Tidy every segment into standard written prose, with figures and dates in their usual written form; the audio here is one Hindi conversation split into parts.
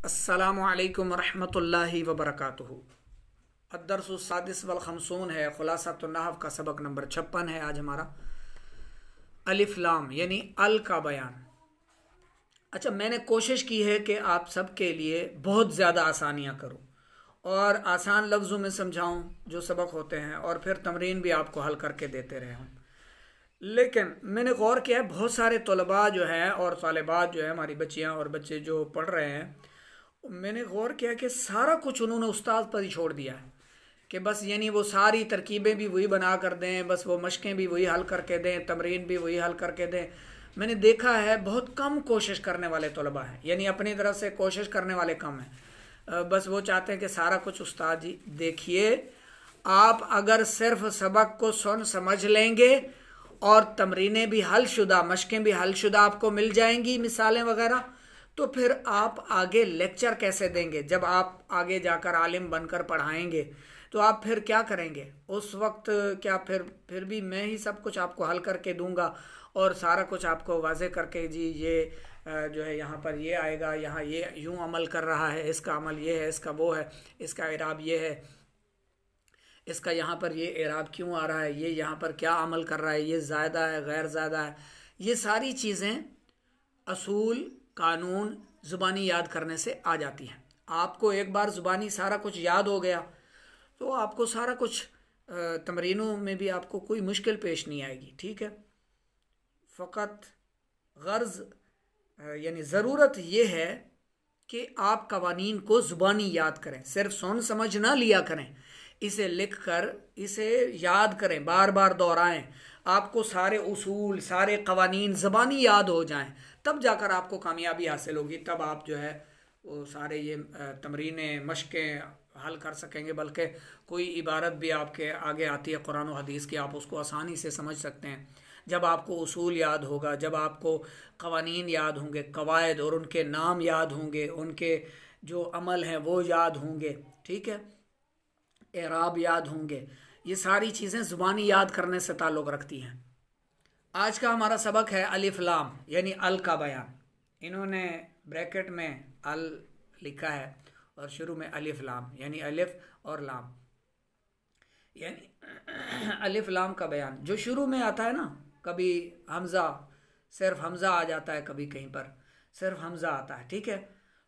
अस्सलामु अलैकुम रहमतुल्लाहि व बरकातुहू। अद्दर्सुस्सादिस वल खमसून है, खुलासतुन नहव का सबक नंबर 56 है। आज हमारा अलिफ लाम यानी अल का बयान। अच्छा, मैंने कोशिश की है कि आप सबके लिए बहुत ज़्यादा आसानियाँ करूँ और आसान लफ्ज़ों में समझाऊँ जो सबक होते हैं, और फिर तमरीन भी आपको हल करके देते रहे हूँ। लेकिन मैंने गौर किया है, बहुत सारे तलबा जो हैं और तालिबात जो है, हमारी बच्चियाँ और बच्चे जो पढ़ रहे हैं, मैंने गौर किया कि सारा कुछ उन्होंने उस्ताद पर ही छोड़ दिया है कि बस यानी वो सारी तरकीबें भी वही बना कर दें, बस वो मशकें भी वही हल करके दें, तमरीन भी वही हल करके दें। मैंने देखा है बहुत कम कोशिश करने वाले तलबा हैं, यानी अपनी तरफ से कोशिश करने वाले कम हैं। बस वो चाहते हैं कि सारा कुछ उस्ताद जी। देखिए, आप अगर सिर्फ सबक को सुन समझ लेंगे और तमरीनें भी हलशुदा, मशकें भी हलशुदा आपको मिल जाएंगी, मिसालें वगैरह, तो फिर आप आगे लेक्चर कैसे देंगे? जब आप आगे जाकर आलिम बनकर पढ़ाएंगे तो आप फिर क्या करेंगे उस वक्त? क्या फिर भी मैं ही सब कुछ आपको हल करके दूंगा और सारा कुछ आपको वाजे करके, जी ये जो है यहाँ पर ये आएगा, यहाँ ये यूं अमल कर रहा है, इसका अमल ये है, इसका वो है, इसका इराब ये है, इसका यहाँ पर ये इराब क्यों आ रहा है, ये यहाँ पर क्या अमल कर रहा है, ये ज़्यादा है गैर ज़्यादा है, ये सारी चीज़ें असूल कानून ज़ुबानी याद करने से आ जाती हैं। आपको एक बार ज़ुबानी सारा कुछ याद हो गया तो आपको सारा कुछ तमरीनों में भी आपको कोई मुश्किल पेश नहीं आएगी। ठीक है, फ़कत गर्ज़ यानी ज़रूरत ये है कि आप कवानीन को ज़ुबानी याद करें, सिर्फ सुन समझ ना लिया करें, इसे लिख कर इसे याद करें, बार बार दोहराएं। आपको सारे उसूल सारे कवानीन ज़बानी याद हो जाएं, तब जाकर आपको कामयाबी हासिल होगी। तब आप जो है वो सारे ये तमरीनें मशकें हल कर सकेंगे। बल्कि कोई इबारत भी आपके आगे आती है कुरान और हदीस की, आप उसको आसानी से समझ सकते हैं। जब आपको उसूल याद होगा, जब आपको कवानीन याद होंगे, कवायद और उनके नाम याद होंगे, उनके जो अमल हैं वो याद होंगे, ठीक है, एराब याद होंगे, ये सारी चीज़ें ज़ुबानी याद करने से ताल्लुक़ रखती हैं। आज का हमारा सबक है अलिफ लाम यानी अल का बयान। इन्होंने ब्रैकेट में अल लिखा है और शुरू में अलिफ लाम यानी अलिफ और लाम यानी अलिफ लाम का बयान। जो शुरू में आता है ना, कभी हमज़ा, सिर्फ हमज़ा आ जाता है, कभी कहीं पर सिर्फ हमज़ा आता है, ठीक है,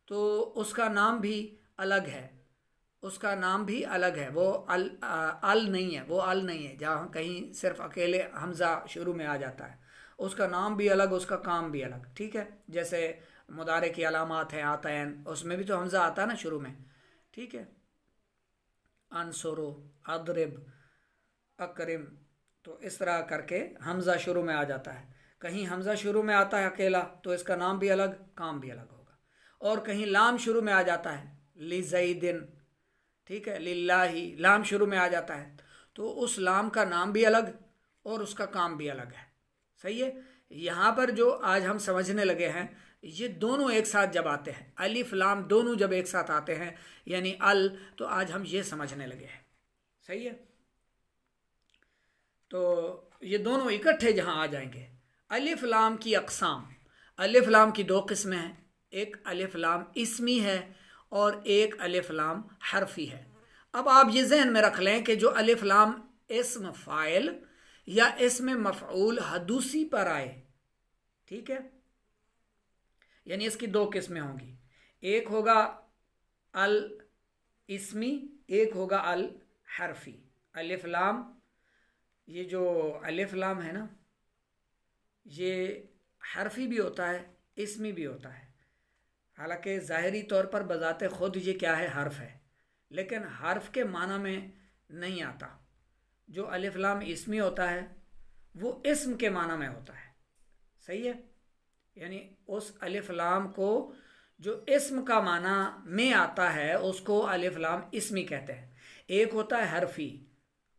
तो उसका नाम भी अलग है, उसका नाम भी अलग है। वो अल नहीं है, वो अल नहीं है। जहाँ कहीं सिर्फ अकेले हमज़ा शुरू में आ जाता है, उसका नाम भी अलग, उसका काम भी अलग, ठीक है। जैसे मुदारे की अलामात हैं आतैन, उसमें भी तो हमज़ा आता है ना शुरू में, ठीक है। अनसुरो, अदरिब, अकरिम, तो इस तरह करके हमज़ा शुरू में आ जाता है। कहीं हमज़ा शुरू में आता है अकेला तो इसका नाम भी अलग, काम भी अलग होगा। और कहीं लाम शुरू में आ जाता है, लिज़ैदिन, ठीक है, लिल्लाही, लाम शुरू में आ जाता है तो उस लाम का नाम भी अलग और उसका काम भी अलग है। सही है। यहाँ पर जो आज हम समझने लगे हैं, ये दोनों एक साथ जब आते हैं, अलिफ लाम दोनों जब एक साथ आते हैं यानी अल, तो आज हम ये समझने लगे हैं। सही है, तो ये दोनों इकट्ठे जहाँ आ जाएंगे। अलिफ लाम की अक़साम, अलिफ लाम की दो किस्में हैं, एक अलिफ लाम इस्मी है और एक अलिफ लाम हरफी है। अब आप ये जहन में रख लें कि जो अलिफ लाम इस्म फ़ाइल या इसमें मफ़ऊल हदूसी पर आए, ठीक है, यानी इसकी दो किस्में होंगी, एक होगा अल इस्मी, एक होगा अल हरफी। अलिफ लाम, ये जो अलिफ लाम है ना, ये हरफी भी होता है, इस्मी भी होता है। हालांकि ज़ाहिरी तौर पर बजाते ख़ुद ये क्या है, हर्फ है, लेकिन हर्फ के माना में नहीं आता। जो अलिफ लाम इस्मी होता है वो इस्म के माना में होता है। सही है, यानी उस अलिफ लाम को जो इस्म का माना में आता है उसको अलिफ लाम इस्मी कहते हैं। एक होता है हरफी,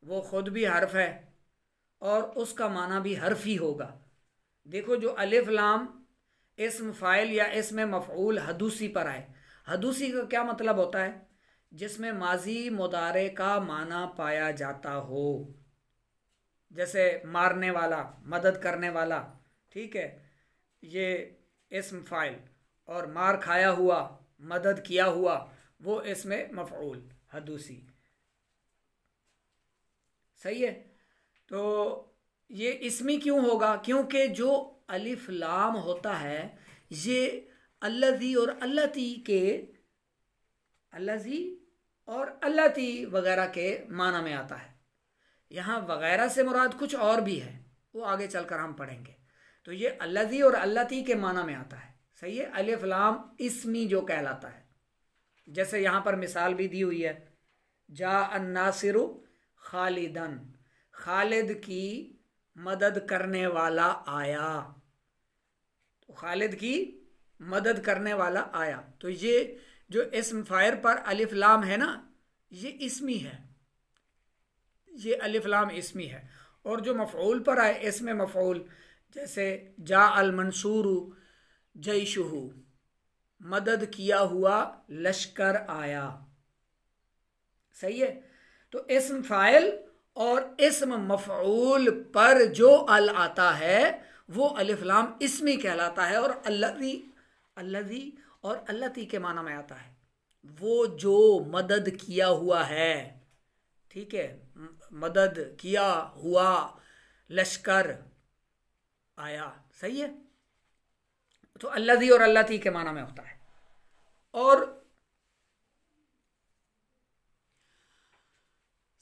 वो ख़ुद भी हर्फ है और उसका माना भी हरफी होगा। देखो, जो अलिफ लाम इस्म फ़ाइल या इसमें मफ़ऊल हदूसी पर आए, हदूसी का क्या मतलब होता है? जिसमें माजी मुदारे का माना पाया जाता हो, जैसे मारने वाला, मदद करने वाला, ठीक है, ये इस्म फ़ाइल, और मार खाया हुआ मदद किया हुआ, वो इसमें मफऊल हदूसी। सही है। तो ये इसमी क्यों होगा? क्योंकि जो अलिफ लाम होता है ये अल्लज़ी और अल्लती के, अल्लज़ी और अल्लती वगैरह के माना में आता है। यहाँ वगैरह से मुराद कुछ और भी है, वो आगे चलकर हम पढ़ेंगे। तो ये अल्लज़ी और अल्लती के माना में आता है। सही है। अलिफ लाम इसमी जो कहलाता है, जैसे यहाँ पर मिसाल भी दी हुई है, जा अन्नासिरु खालिदन, खालिद की मदद करने वाला आया। तो खालिद की मदद करने वाला आया, तो ये जो इस्म फाइल पर अलिफ लाम है ना, ये इसमी है, ये अलिफ लाम इसमी है। और जो मफऊल पर आए इसमें मफऊल, जैसे जा अल मंसूरु जैशुहु, मदद किया हुआ लश्कर आया। सही है। तो इस्म फाइल और इस्म मफऊल पर जो अल आता है वो अलिफ लाम इसमी कहलाता है। और अल्लज़ी, अल्लज़ी और अल्लती के माना में आता है वो जो मदद किया हुआ है। ठीक है, मदद किया हुआ लश्कर आया। सही है। तो अल्लज़ी और अल्लती के माना में होता है। और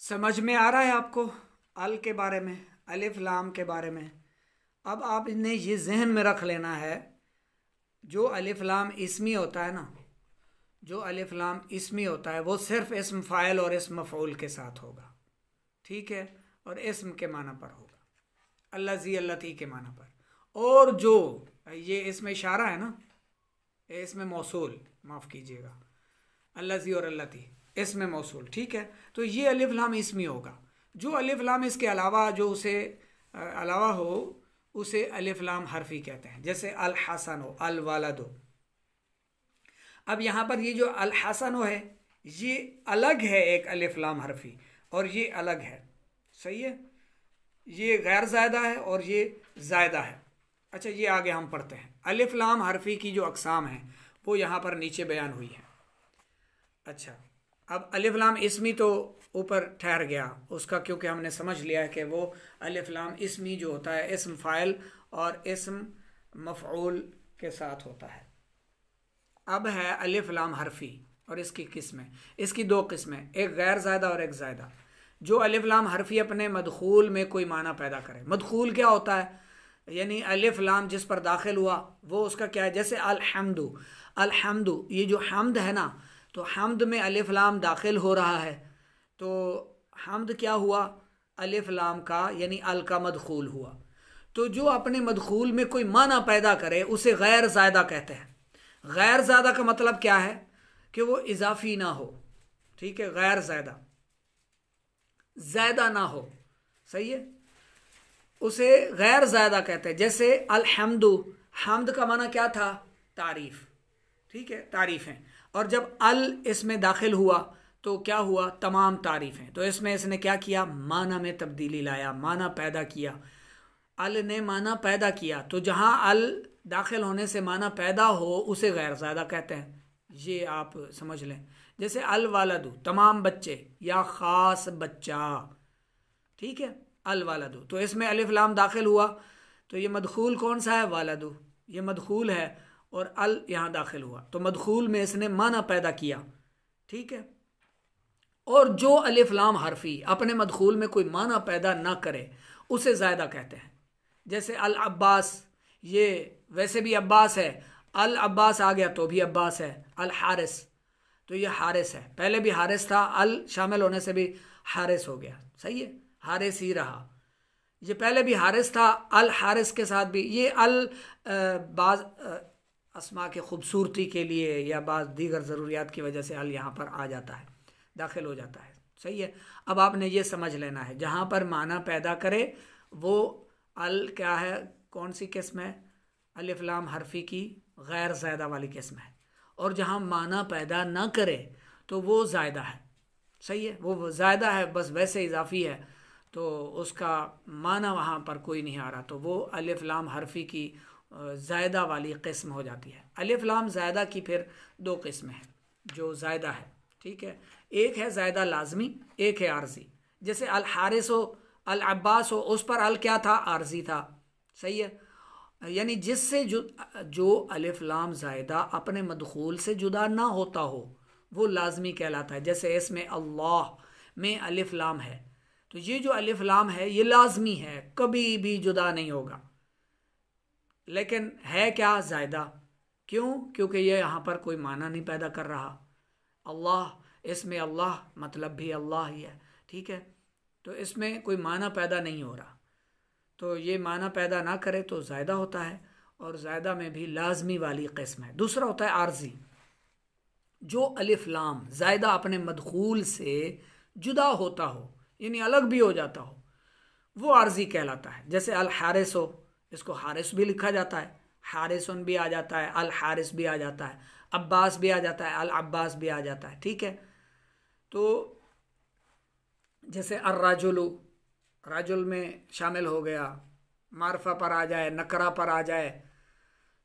समझ में आ रहा है आपको अल के बारे में, अलिफ लाम के बारे में? अब आप इन्हें ये जहन में रख लेना है, जो अलिफ लाम इसमी होता है ना, जो अलिफ लाम इसमी होता है वो सिर्फ इस्म फाइल और इस्म मफऊल के साथ होगा। ठीक है। और इस्म के माना पर होगा, अल्लज़ी अल्लती के माना पर। और जो ये इसमें इशारा है ना, इसमें मौसूल, माफ़ कीजिएगा, अल्लज़ी और अल्लती इसमें मौसूल। ठीक है। तो ये अलिफ लाम इसमी होगा। जो अलिफ लाम इसके अलावा जो उसे अलावा हो उसे अलिफ लाम हरफी कहते हैं। जैसे अल हसन हो, अल वालद हो। अब यहाँ पर ये जो अल हसन हो है ये अलग है, एक अलिफ लाम हरफी, और ये अलग है। सही है। ये गैर ज़ायदा है और ये ज़ायदा है। अच्छा, ये आगे हम पढ़ते हैं। अलिफ लाम हरफी की जो अक़साम है वो यहाँ पर नीचे बयान हुई है। अच्छा, अब अलिफ लाम इसमी तो ऊपर ठहर गया उसका, क्योंकि हमने समझ लिया है कि वो अलिफ लाम इसमी जो होता है इस्म फाइल और इस्म मफऊल के साथ होता है। अब है अलिफ लाम हरफी, और इसकी किस्में, इसकी दो किस्में, एक गैर ज़ायदा और एक ज़ायदा। जो अलिफ लाम हरफी अपने मदखूल में कोई माना पैदा करे। मदखूल क्या होता है? यानी अलिफ लाम जिस पर दाखिल हुआ वो उसका क्या है? जैसे अलहम्दु, अलहम्दु, ये जो हम्द है ना, तो हम्द में अलिफ लाम दाखिल हो रहा है, तो हम्द क्या हुआ? अलिफ लाम का यानी अल का मदखूल हुआ। तो जो अपने मदखूल में कोई माना पैदा करे उसे गैर ज़ायदा कहते हैं। गैर ज़ायदा का मतलब क्या है? कि वो इजाफी ना हो। ठीक है, गैर ज़ायदा, ज़्यादा ना हो। सही है, उसे गैर ज़्यादा कहते हैं। जैसे अलहम्दु, हम्द का माना क्या था? तारीफ़। ठीक है, तारीफ़ें। और जब अल इसमें दाखिल हुआ तो क्या हुआ? तमाम तारीफ़ें। तो इसमें इसने क्या किया? माना में तब्दीली लाया, माना पैदा किया। अल ने माना पैदा किया, तो जहाँ अल दाखिल होने से माना पैदा हो उसे गैर ज़्यादा कहते हैं। ये आप समझ लें। जैसे अल वालदु, तमाम बच्चे, या ख़ास बच्चा। ठीक है, अल वालदु, तो इसमें अलिफ लाम दाखिल हुआ तो ये मदखूल कौन सा है? वालदु, ये मदखूल है, और अल यहाँ दाखिल हुआ तो मदखूल में इसने माना पैदा किया। ठीक है। और जो अलिफ लाम हरफी अपने मदखूल में कोई माना पैदा ना करे उसे ज़ायदा कहते हैं। जैसे अल अब्बास, ये वैसे भी अब्बास है, अल अब्बास आ गया तो भी अब्बास है। अल हारिस, तो ये हारिस है, पहले भी हारिस था, अल शामिल होने से भी हारिस हो गया। सही है, हारिस ही रहा। ये पहले भी हारिस था, अल हारिस के साथ भी ये अल बाज़ अस्मा के खूबसूरती के लिए या बाज़ दीगर ज़रूरियात की वजह से अल यहाँ पर आ जाता है, दाखिल हो जाता है। सही है। अब आपने ये समझ लेना है, जहाँ पर माना पैदा करे वो अल क्या है? कौन सी किस्म है? अलिफ लाम हरफी की गैर ज़ायदा वाली किस्म है। और जहाँ माना पैदा ना करे तो वो ज़ायदा है। सही है, वो ज़ायदा है, बस वैसे इजाफी है, तो उसका माना वहाँ पर कोई नहीं आ रहा, तो वो अलिफ लाम हरफी की ज़ायदा वाली किस्म हो जाती है। अलिफ लाम ज़ायदा की फिर दो किस्में हैं जो ज़ायदा है, ठीक है। एक है ज़ायदा लाजमी, एक है आर्जी। जैसे अल हारिस हो, अल अब्बास हो, उस पर अल क्या था? आर्जी था, सही है। यानी जिससे जो अलिफ लाम ज़ायदा अपने मदखूल से जुदा ना होता हो वो लाजमी कहलाता है। जैसे इसमें अल्लाह में अलिफ लाम है, तो ये जो अलिफ लाम है ये लाजमी है, कभी भी जुदा नहीं होगा, लेकिन है क्या? ज़ायदा। क्यों? क्योंकि ये यहाँ पर कोई माना नहीं पैदा कर रहा। अल्लाह, इसमें अल्लाह मतलब भी अल्लाह ही है, ठीक है। तो इसमें कोई माना पैदा नहीं हो रहा, तो ये माना पैदा ना करे तो ज़ायदा होता है, और ज़ायदा में भी लाजमी वाली किस्म है। दूसरा होता है आर्जी, जो अलिफ लाम ज़ायदा अपने मदखूल से जुदा होता हो, यानी अलग भी हो जाता हो, वो आर्जी कहलाता है। जैसे अल हारिस हो, इसको हारिस भी लिखा जाता है, हारिसन भी आ जाता है, अल हारिस भी आ जाता है, अब्बास भी आ जाता है, अल अब्बास भी आ जाता है, ठीक है। तो जैसे अर राजुलु, राजुल में शामिल हो गया, मारफा पर आ जाए, नकरा पर आ जाए,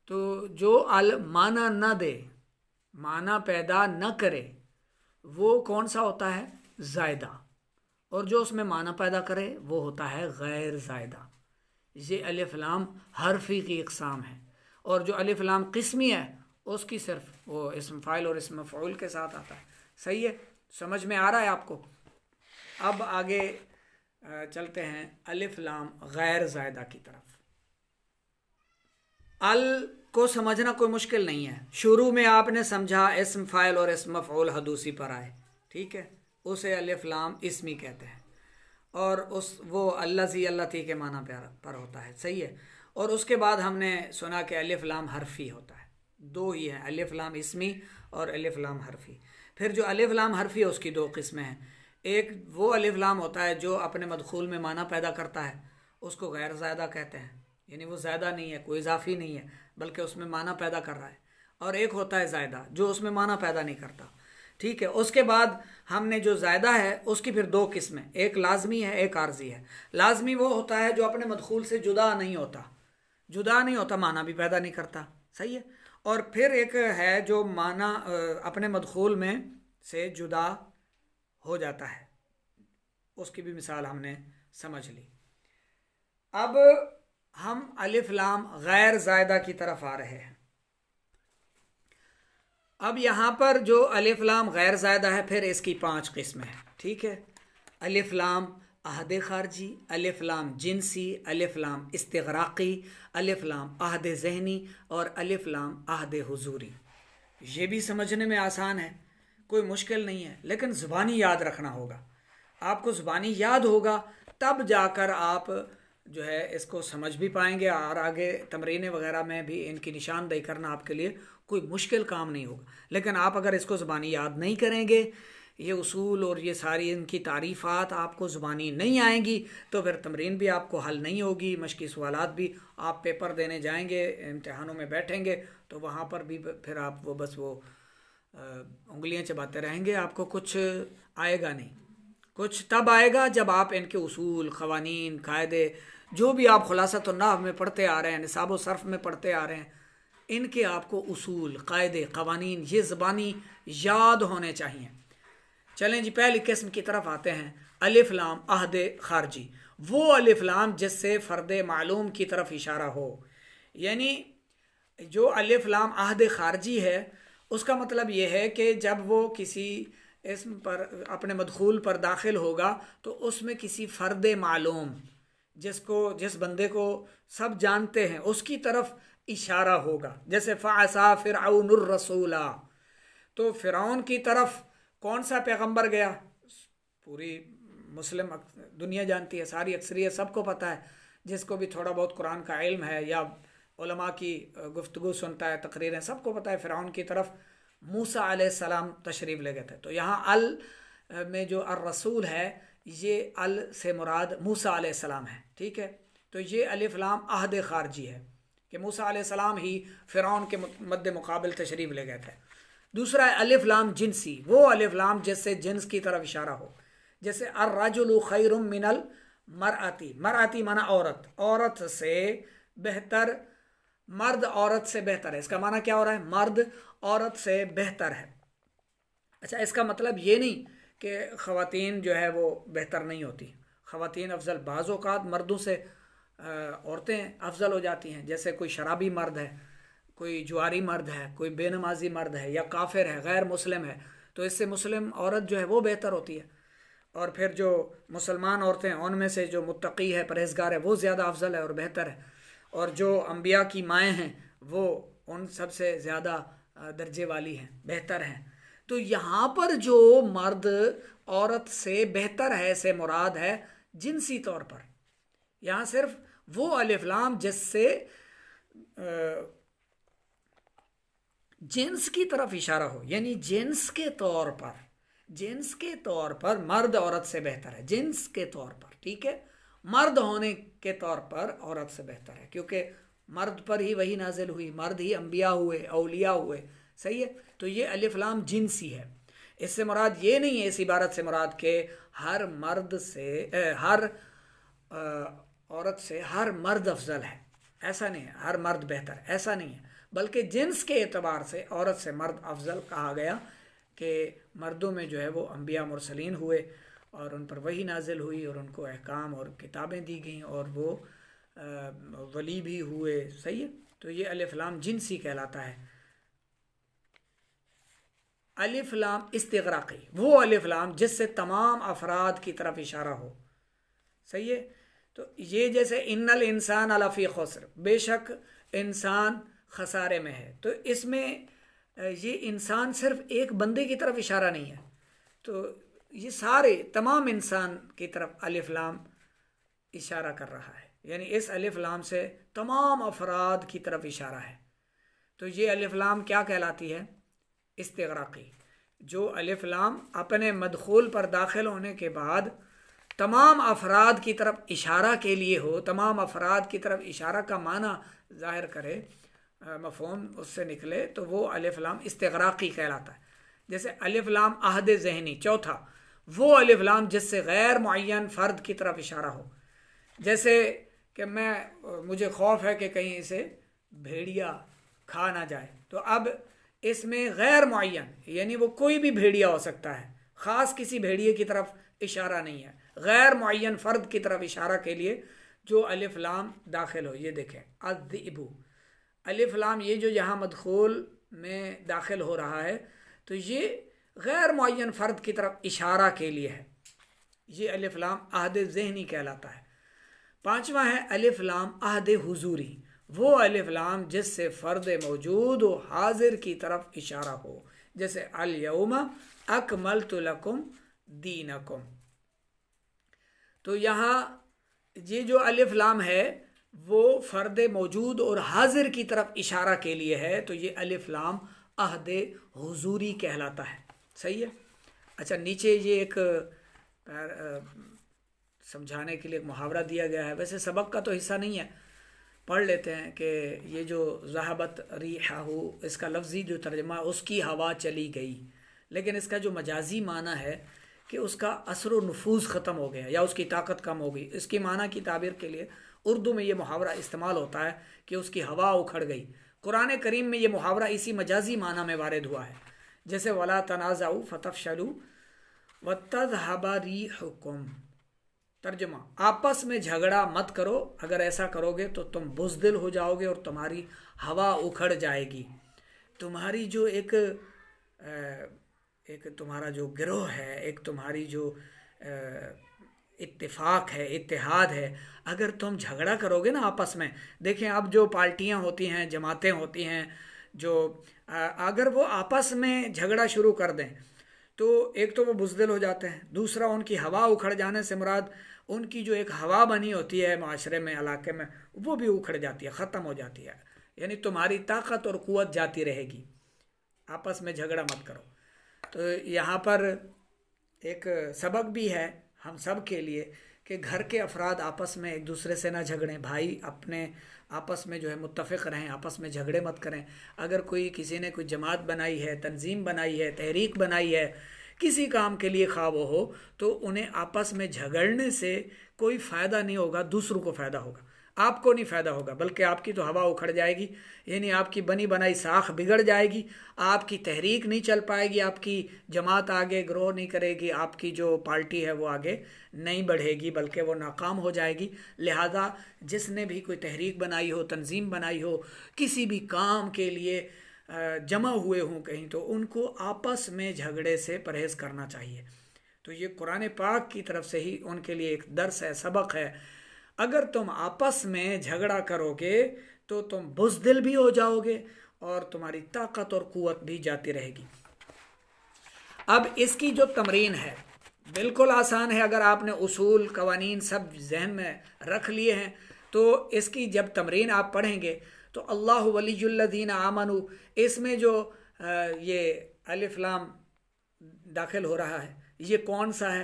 तो जो अल माना न दे, माना पैदा न करे, वो कौन सा होता है? ज़ायदा। और जो उसमें माना पैदा करे वो होता है गैर ज़ायदा। ये अलिफ लाम हरफी की इक़साम है, और जो अलिफ लाम किस्मी है उसकी सिर्फ वो इस्म फ़ाइल और इस्म मफ़ऊल के साथ आता है, सही है। समझ में आ रहा है आपको? अब आगे चलते हैं अलिफ लाम गैर ज़ायदा की तरफ। अल को समझना कोई मुश्किल नहीं है। शुरू में आपने समझा इस्म फ़ाइल और इस्म मफ़ऊल हदूसी पर आए, ठीक है, उसे अलिफ लाम इस्मी कहते हैं, और उस वो अल्लज़ी अल्लती के माना पर होता है, सही है। और उसके बाद हमने सुना कि अलिफ लाम हरफी होता है। दो ही है, अलिफ लाम इस्मी और अलिफ लाम हरफी। फिर जो अलिफ लाम हरफी है उसकी दो किस्में हैं। एक वो अलिफ लाम होता है जो अपने मदखूल में माना पैदा करता है, उसको गैर ज़ायदा कहते हैं, यानी वो ज़्यादा नहीं है, कोई इजाफी नहीं है, बल्कि उसमें माना पैदा कर रहा है। और एक होता है ज़ायदा जो उसमें माना पैदा नहीं करता, ठीक है। उसके बाद हमने जो ज़ायदा है उसकी फिर दो किस्में, एक लाजमी है, एक आर्जी है। लाजमी वो होता है जो अपने मदखूल से जुदा नहीं होता, जुदा नहीं होता, माना भी पैदा नहीं करता, सही है। और फिर एक है जो माना अपने मदखूल में से जुदा हो जाता है, उसकी भी मिसाल हमने समझ ली। अब हम अलिफ लाम गैर ज़ायदा की तरफ आ रहे हैं। अब यहाँ पर जो अलिफ लाम गैर ज़ायदा है, फिर इसकी 5 किस्में हैं, ठीक है। अलिफ लाम अहद खारजी, अलिफ लाम जिनसी, अलिफ लाम इस्तिग़राक़ी, अलिफ लाम अहद ज़हनी और अलिफ लाम अहद हुजूरी। ये भी समझने में आसान है, कोई मुश्किल नहीं है, लेकिन ज़ुबानी याद रखना होगा। आपको ज़ुबानी याद होगा तब जाकर आप जो है इसको समझ भी पाएंगे, और आगे तमरीनें वगैरह में भी इनकी निशानदेही करना आपके लिए कोई मुश्किल काम नहीं होगा। लेकिन आप अगर इसको ज़ुबानी याद नहीं करेंगे, ये उसूल और ये सारी इनकी तारीफ़ात आपको ज़ुबानी नहीं आएंगी, तो फिर तमरीन भी आपको हल नहीं होगी, मश्की सवालात भी, आप पेपर देने जाएंगे, इम्तिहानों में बैठेंगे तो वहाँ पर भी फिर आप वो बस वो उंगलियां चबाते रहेंगे, आपको कुछ आएगा नहीं। कुछ तब आएगा जब आप इनके उसूल, क़वानीन, कायदे जो भी आप खुलासत नहव में पढ़ते आ रहे हैं, निसाब व सर्फ में पढ़ते आ रहे हैं, इनके आपको उसूल, कायदे, क़वानीन ये ज़बानी याद होने चाहिए। चलें जी, पहली किस्म की तरफ आते हैं, अलिफ लाम अहद खारजी। वो अलिफ लाम जिससे फ़र्द मालूम की तरफ इशारा हो, यानी जो अलिफ लाम अहद खारजी है उसका मतलब ये है कि जब वो किसी इसम पर अपने मदखूल पर दाखिल होगा तो उसमें किसी फ़र्द मालूम जिस बंदे को सब जानते हैं उसकी तरफ इशारा होगा। जैसे फ़असा फ़िरऔनुर रसूला, तो फ़िरौन की तरफ कौन सा पैगंबर गया? पूरी मुस्लिम दुनिया जानती है, सारी अक्सरियत सबको पता है, जिसको भी थोड़ा बहुत कुरान का इल्म है या उलमा की गुफ्तगू सुनता है, तकरीरें, सबको पता है फ़िरौन की तरफ मूसा अलैहिस्सलाम तशरीफ़ ले गए थे। तो यहाँ अल में जो अर रसूल है, ये अल से मुराद मूसा अलैहिस्सलाम है, ठीक है। तो ये अलिफ लाम अहद खारजी है कि मूसा अलैहिस्सलाम ही फ़िरौन के मद्दे मुकाबिल तशरीफ़ ले गए थे। दूसरा है अलिफ लाम जिनसी, वो अलिफ लाम जिससे जिन्स की तरफ इशारा हो, जैसे अर रजुलु खैरुम मिनल मरअती, मरअती माना औरत, औरत से बेहतर मर्द औरत से बेहतर है, इसका माना क्या हो रहा है, मर्द औरत से बेहतर है। अच्छा, इसका मतलब ये नहीं कि ख़वातीन जो है वो बेहतर नहीं होती, ख़वातीन अफजल, बाज़ औक़ात मर्दों से औरतें अफजल हो जाती हैं। जैसे कोई शराबी मर्द है, कोई जुआरी मर्द है, कोई बेनमाजी मर्द है, या काफिर है, गैर मुस्लिम है, तो इससे मुस्लिम औरत जो है वो बेहतर होती है। और फिर जो मुसलमान औरतें हैं उनमें से जो मुत्तकी है, परहेजगार है, वो ज़्यादा अफजल है और बेहतर है। और जो अम्बिया की माएँ हैं वो उन सबसे ज़्यादा दर्जे वाली हैं, बेहतर हैं। तो यहाँ पर जो मर्द औरत से बेहतर है से मुराद है जिनसी तौर पर। यहाँ सिर्फ वो अलिफ लाम जिससे जिन्स की तरफ इशारा हो, यानी जिन्स के तौर पर, जिन्स के तौर पर मर्द औरत से बेहतर है, जिन्स के तौर पर, ठीक है। मर्द होने के तौर पर औरत से बेहतर है, क्योंकि मर्द पर ही वही नाजिल हुई, मर्द ही अंबिया हुए, औलिया हुए, सही है। तो ये अलिफ लाम जिन्सी है। इससे मुराद ये नहीं है, इस इबारत से मुराद के हर मर्द से हर औरत से हर मर्द अफजल है, ऐसा नहीं है, हर मर्द बेहतर, ऐसा नहीं है। बल्कि जिन्स के एतबार से औरत से मर्द अफजल कहा गया कि मर्दों में जो है वो अम्बिया मुरसलीन हुए और उन पर वही नाजिल हुई और उनको अहकाम और किताबें दी गई और वो वली भी हुए, सही है। तो ये अलिफ लाम जिन्सी कहलाता है। अलिफ लाम इस्तिग़राक़ी, वो अलिफ लाम जिससे तमाम अफराद की तरफ इशारा हो, सही है। तो ये जैसे इन्नल इंसान अलफ़ी खुस्र, बेशक इंसान खसारे में है, तो इसमें ये इंसान सिर्फ एक बंदे की तरफ इशारा नहीं है, तो ये सारे तमाम इंसान की तरफ अलिफ लाम इशारा कर रहा है, यानी इस अलिफ लाम से तमाम अफराद की तरफ इशारा है। तो ये अलिफ लाम क्या कहलाती है, इस्तिग़राक़ी। जो अलिफ लाम अपने मदखूल पर दाखिल होने के बाद तमाम अफराद की तरफ इशारा के लिए हो, तमाम अफराद की तरफ इशारा का माना जाहिर करे, मफ़हूम उससे निकले, तो वो अलिफ लाम इस्तिग़राक़ी कहलाता है। जैसे अलिफ लाम अहद ज़हनी, चौथा वो अलिफ लाम जिससे गैर मुअय्यन फ़र्द की तरफ इशारा हो। जैसे कि मुझे खौफ है कि कहीं इसे भेड़िया खा ना जाए, तो अब इसमें गैर मुअय्यन यानी वो कोई भी भेड़िया हो सकता है, ख़ास किसी भेड़िए की तरफ इशारा नहीं है, गैर मुअय्यन फ़र्द की तरफ इशारा के लिए जो अलिफ लाम दाखिल हो। ये देखें, अज़्ज़िबु अलिफ लाम, ये जो यहाँ मदखूल में दाखिल हो रहा है, तो ये गैर मुअय्यन फ़र्द की तरफ इशारा के लिए है। ये अलिफ लाम अहद ज़हनी कहलाता है। पांचवा है अलिफ लाम अहद हुजूरी, वो अलिफ लाम जिससे फ़र्द मौजूद व हाजिर की तरफ इशारा हो। जैसे अल यौमा अकमलतु लकुम दीनकुम। तो यहाँ ये जो अलिफ लाम है वो फ़र्द मौजूद और हाजिर की तरफ इशारा के लिए है, तो ये अलिफ लाम अहद हुजूरी कहलाता है, सही है। अच्छा, नीचे ये एक समझाने के लिए एक मुहावरा दिया गया है, वैसे सबक का तो हिस्सा नहीं है, पढ़ लेते हैं कि ये जो ज़हबत रिहाहु, इसका लफ्ज़ी जो तर्जमा उसकी हवा चली गई, लेकिन इसका जो मजाजी माना है कि उसका असर व नफूज़ ख़त्म हो गया या उसकी ताकत कम हो गई। इसकी माना की ताबीर के लिए उर्दू में ये मुहावरा इस्तेमाल होता है कि उसकी हवा उखड़ गई। कुरान करीम में ये मुहावरा इसी मजाजी माना में वारिद हुआ है। जैसे वला तनाज़ाउ फतफ़शलू वतज़हबा रिहुकुम, तर्जुमा आपस में झगड़ा मत करो, अगर ऐसा करोगे तो तुम बुज़दिल हो जाओगे और तुम्हारी हवा उखड़ जाएगी। तुम्हारी जो एक तुम्हारा जो गिरोह है, एक तुम्हारी जो इत्तेफाक है, इत्तेहाद है, अगर तुम झगड़ा करोगे ना आपस में, देखें अब जो पार्टियां होती हैं, जमातें होती हैं, जो अगर वो आपस में झगड़ा शुरू कर दें तो एक तो वो बुज़दिल हो जाते हैं, दूसरा उनकी हवा उखड़ जाने से मुराद उनकी जो एक हवा बनी होती है माशरे में, इलाके में, वो भी उखड़ जाती है, ख़त्म हो जाती है। यानी तुम्हारी ताकत और क़ुव्वत जाती रहेगी, आपस में झगड़ा मत करो। तो यहाँ पर एक सबक भी है हम सब के लिए कि घर के अफराद आपस में एक दूसरे से ना झगड़ें, भाई अपने आपस में जो है मुत्तफ़िक़ रहें, आपस में झगड़े मत करें। अगर किसी ने कोई जमात बनाई है, तंजीम बनाई है, तहरीक बनाई है, किसी काम के लिए ख़्वाह वो हो, तो उन्हें आपस में झगड़ने से कोई फ़ायदा नहीं होगा, दूसरों को फ़ायदा होगा। आपको नहीं फ़ायदा होगा, बल्कि आपकी तो हवा उखड़ जाएगी, यानी आपकी बनी बनाई साख बिगड़ जाएगी, आपकी तहरीक नहीं चल पाएगी, आपकी जमात आगे ग्रो नहीं करेगी, आपकी जो पार्टी है वो आगे नहीं बढ़ेगी, बल्कि वो नाकाम हो जाएगी। लिहाजा जिसने भी कोई तहरीक बनाई हो, तंजीम बनाई हो, किसी भी काम के लिए जमा हुए हों कहीं, तो उनको आपस में झगड़े से परहेज़ करना चाहिए। तो ये कुरान पाक की तरफ से ही उनके लिए एक दर्स है, सबक है। अगर तुम आपस में झगड़ा करोगे तो तुम बुज़दिल भी हो जाओगे और तुम्हारी ताकत और कुव्वत भी जाती रहेगी। अब इसकी जो तमरीन है बिल्कुल आसान है, अगर आपने उसूल कवानीन सब जहन में रख लिए हैं तो इसकी जब तमरीन आप पढ़ेंगे तो अल्लाह वलियुल्लज़ीना आमनू, इसमें जो ये अलिफ लाम दाखिल हो रहा है ये कौन सा है,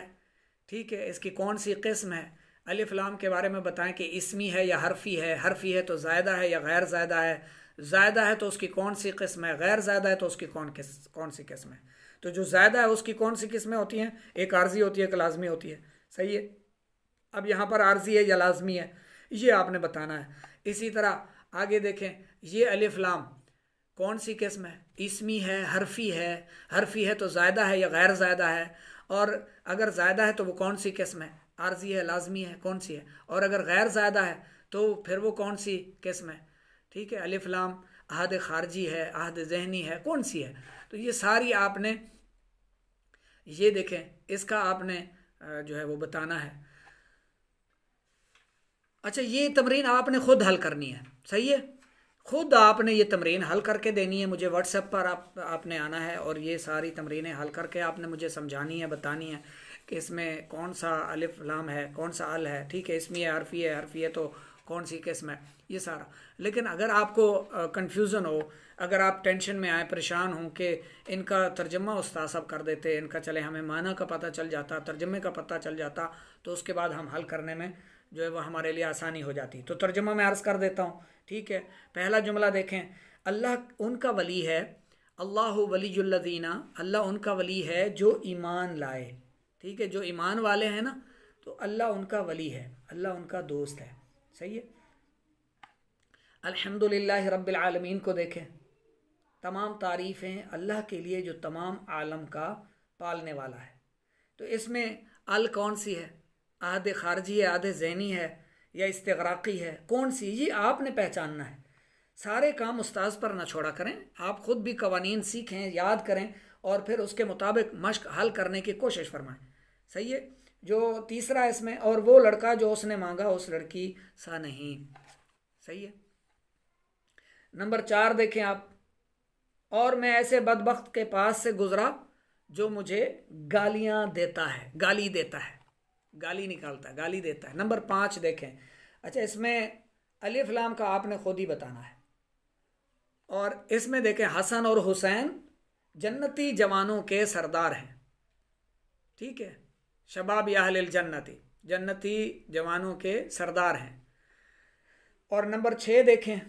ठीक है, इसकी कौन सी किस्म है। अलिफ लाम के बारे में बताएं कि इसमी है या हरफी है, हरफी है तो ज़ायदा है या गैर ज़ायदा है, ज़ायदा है तो उसकी कौन सी किस्म है, गैर ज़ायदा है तो उसकी कौन सी किस्म है। तो जो ज़ायदा है उसकी कौन सी किस्में होती हैं, एक आर्जी होती है, एक लाजमी होती है, सही है। अब यहाँ पर आर्जी है या लाजमी है ये आपने बताना है। इसी तरह आगे देखें, ये अलिफ लाम कौन सी किस्म है, इसमी है, हरफी है, हरफी है तो ज़ायदा है या गैर ज़ायदा है, और अगर ज़ायदा है तो वो कौन सी किस्म है, आर्जी है, लाजमी है, कौन सी है, और अगर गैर ज़ायदा है तो फिर वो कौन सी किस्म है, ठीक है। अलिफ लाम अहद खारजी है, अहद जहनी है, कौन सी है। तो ये सारी आपने ये देखें, इसका आपने जो है वो बताना है। अच्छा, ये तमरीन आपने खुद हल करनी है, सही है, खुद आपने ये तमरीन हल करके देनी है। मुझे व्हाट्सएप पर आपने आना है और ये सारी तमरीनें हल करके आपने मुझे समझानी है, बतानी है कि इसमें कौन सा अलिफ लाम है, कौन सा अल है, ठीक है, इसमें हरफी है तो कौन सी किस्म है, ये सारा। लेकिन अगर आपको कन्फ्यूज़न हो, अगर आप टेंशन में आए, परेशान हों कि इनका तर्जमा उस्ताद साहब कर देते, इनका चले हमें माना का पता चल जाता, तर्जमे का पता चल जाता, तो उसके बाद हम हल करने में जो है वो हमारे लिए आसानी हो जाती। तो तर्जमा मैं अर्ज़ कर देता हूँ, ठीक है। पहला जुमला देखें, अल्लाह उनका वली है, अल्लाहु वलियुल्लज़ीना, अल्लाह उनका वली है जो ईमान लाए, ठीक है, जो ईमान वाले हैं ना, तो अल्लाह उनका वली है, अल्लाह उनका दोस्त है, सही है। अल्हम्दुलिल्लाह रब्बिल आलमीन को देखें, तमाम तारीफ़ें अल्लाह के लिए जो तमाम आलम का पालने वाला है। तो इसमें अल कौन सी है, आहद खारजी है, आहद ज़हनी है या इस्तिग़राक़ी है, कौन सी, ये आपने पहचानना है। सारे काम उस्ताद पर ना छोड़ा करें, आप ख़ुद भी कवानीन सीखें, याद करें और फिर उसके मुताबिक मश्क हल करने की कोशिश फरमाएं, सही है। जो तीसरा इसमें, और वो लड़का जो उसने मांगा उस लड़की सा नहीं, सही है। नंबर 4 देखें आप, और मैं ऐसे बदबख्त के पास से गुजरा जो मुझे गालियां देता है, गाली देता है, गाली निकालता है, गाली देता है। नंबर 5 देखें, अच्छा इसमें अलिफ लाम का आपने खुद ही बताना है। और इसमें देखें, हसन और हुसैन जन्नती जवानों के सरदार हैं, ठीक है, शबाब अहलिल जन्नती, जन्नती जवानों के सरदार हैं। और नंबर 6 देखें,